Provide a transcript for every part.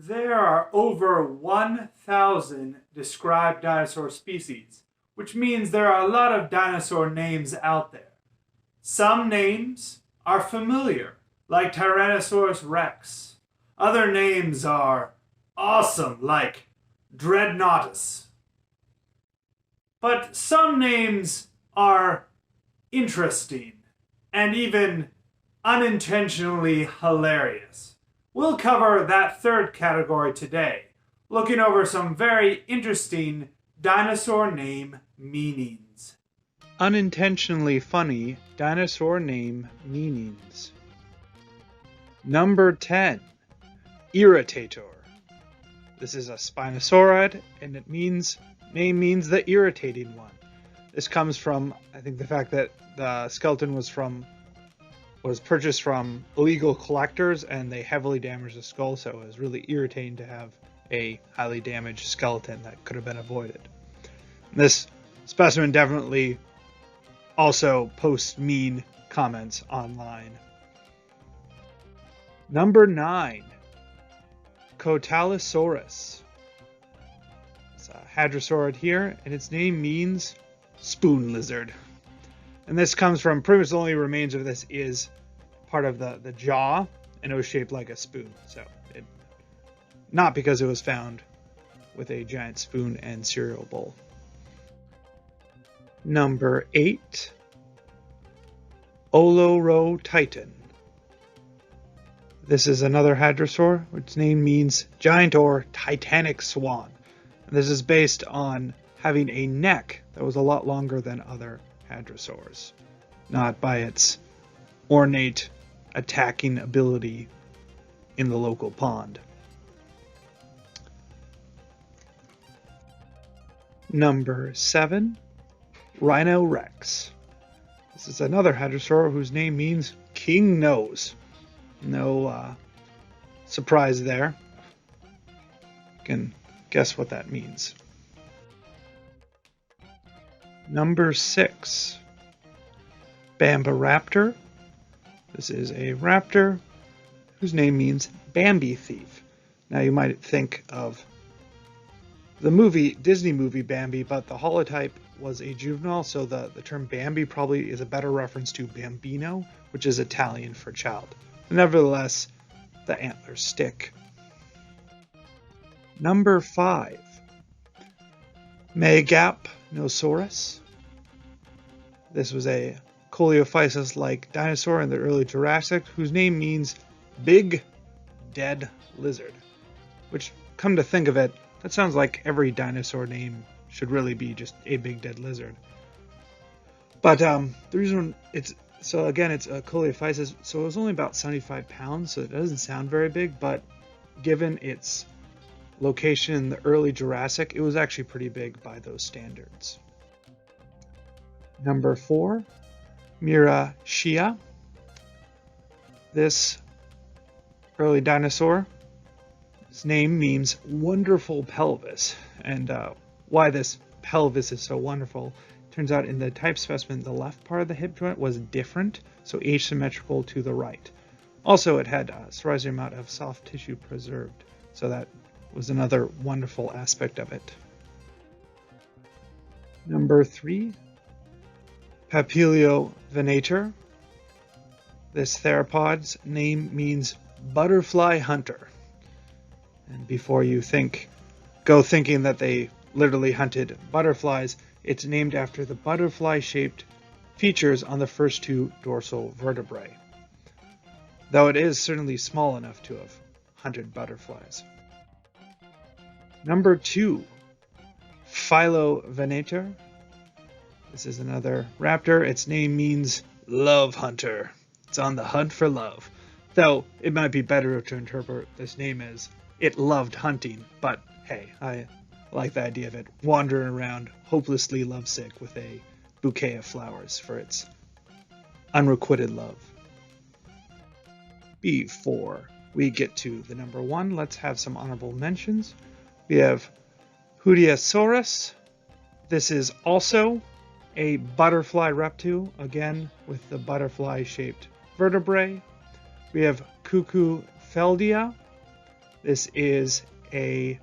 There are over 1,000 described dinosaur species, which means there are a lot of dinosaur names out there. Some names are familiar, like Tyrannosaurus rex. Other names are awesome, like Dreadnoughtus. But some names are interesting and even unintentionally hilarious. We'll cover that third category today, looking over some very interesting dinosaur name meanings. Unintentionally funny dinosaur name meanings. Number 10. Irritator. This is a Spinosaurid, and name means the irritating one. This comes from, I think, the fact that the skeleton was purchased from illegal collectors, and they heavily damaged the skull, so it was really irritating to have a highly damaged skeleton that could have been avoided. This specimen definitely also posts mean comments online. Number 9. Cotylosaurus. It's a hadrosaurid here, and its name means spoon lizard. And this comes from, pretty much the only remains of this is part of the jaw, and it was shaped like a spoon. So, not because it was found with a giant spoon and cereal bowl. Number 8. Olorotitan. This is another hadrosaur, which name means giant or titanic swan. And this is based on having a neck that was a lot longer than other hadrosaurs, not by its ornate attacking ability in the local pond. Number 7. Rhino Rex. This is another hadrosaur whose name means king nose. No surprise there. You can guess what that means. Number 6. Bambiraptor. This is a raptor whose name means Bambi thief. Now you might think of the Disney movie Bambi, but the holotype was a juvenile, so the term Bambi probably is a better reference to Bambino, which is Italian for child. Nevertheless, the antlers stick. Number 5. Megapnosaurus. This was a Coleophysis-like dinosaur in the early Jurassic, whose name means big dead lizard. Which, come to think of it, that sounds like every dinosaur name should really be just a big dead lizard. But the reason it's a Coleophysis, so it was only about 75 pounds, so it doesn't sound very big, but given its location in the early Jurassic, it was actually pretty big by those standards. Number 4. Mirachia. This early dinosaur, its name means wonderful pelvis, and why this pelvis is so wonderful, turns out in the type specimen, the left part of the hip joint was different, so asymmetrical to the right. Also, it had a surprising amount of soft tissue preserved, so that was another wonderful aspect of it. Number 3. Papiliovenator. This theropod's name means butterfly hunter. And before you go thinking that they literally hunted butterflies, it's named after the butterfly-shaped features on the first 2 dorsal vertebrae. Though it is certainly small enough to have hunted butterflies. Number 2. Philovenator. This is another raptor. Its name means love hunter. It's on the hunt for love. Though it might be better to interpret this name as it loved hunting, but hey, I like the idea of it wandering around hopelessly lovesick with a bouquet of flowers for its unrequited love. Before we get to the number 1, let's have some honorable mentions. We have Hudiosaurus. This is also a butterfly reptile, again with the butterfly-shaped vertebrae. We have Cucufeldia. This is a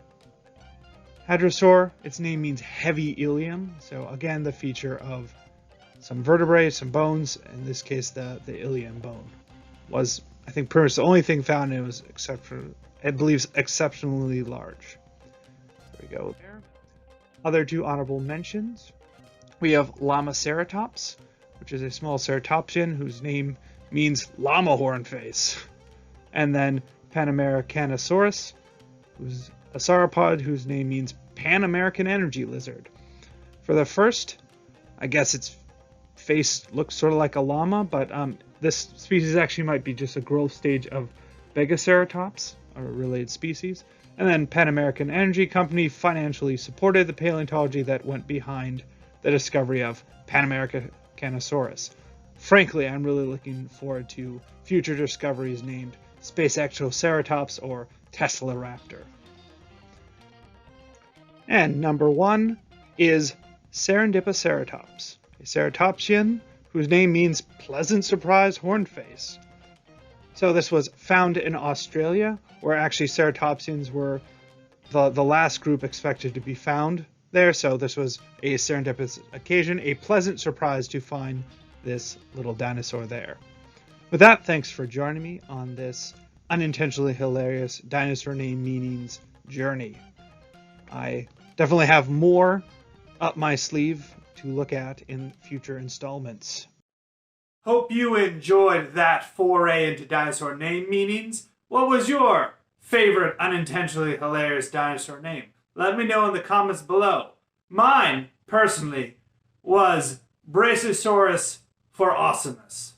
hadrosaur. Its name means heavy ilium. So again, the feature of some vertebrae, some bones. In this case, the ilium bone was, I think, pretty much the only thing found. And it was exceptionally large. There we go. There. Other two honorable mentions. We have Lamaceratops, which is a small ceratopsian whose name means llama horn face. And then Panamericanosaurus, who's a sauropod whose name means Pan-American energy lizard. For the first, I guess its face looks sort of like a llama, but this species actually might be just a growth stage of Begaceratops, a related species. And then Pan American Energy Company financially supported the paleontology that went behind the discovery of Panamericanosaurus. Frankly, I'm really looking forward to future discoveries named Space Exoceratops or Tesla Raptor. And number one is Serendipiceratops, a ceratopsian whose name means pleasant surprise horned face. So this was found in Australia, where actually ceratopsians were the last group expected to be found there. So this was a serendipitous occasion, a pleasant surprise to find this little dinosaur there. With that, thanks for joining me on this unintentionally hilarious dinosaur name meanings journey. I definitely have more up my sleeve to look at in future installments. Hope you enjoyed that foray into dinosaur name meanings. What was your favorite unintentionally hilarious dinosaur name? Let me know in the comments below. Mine, personally, was Brachiosaurus for awesomeness.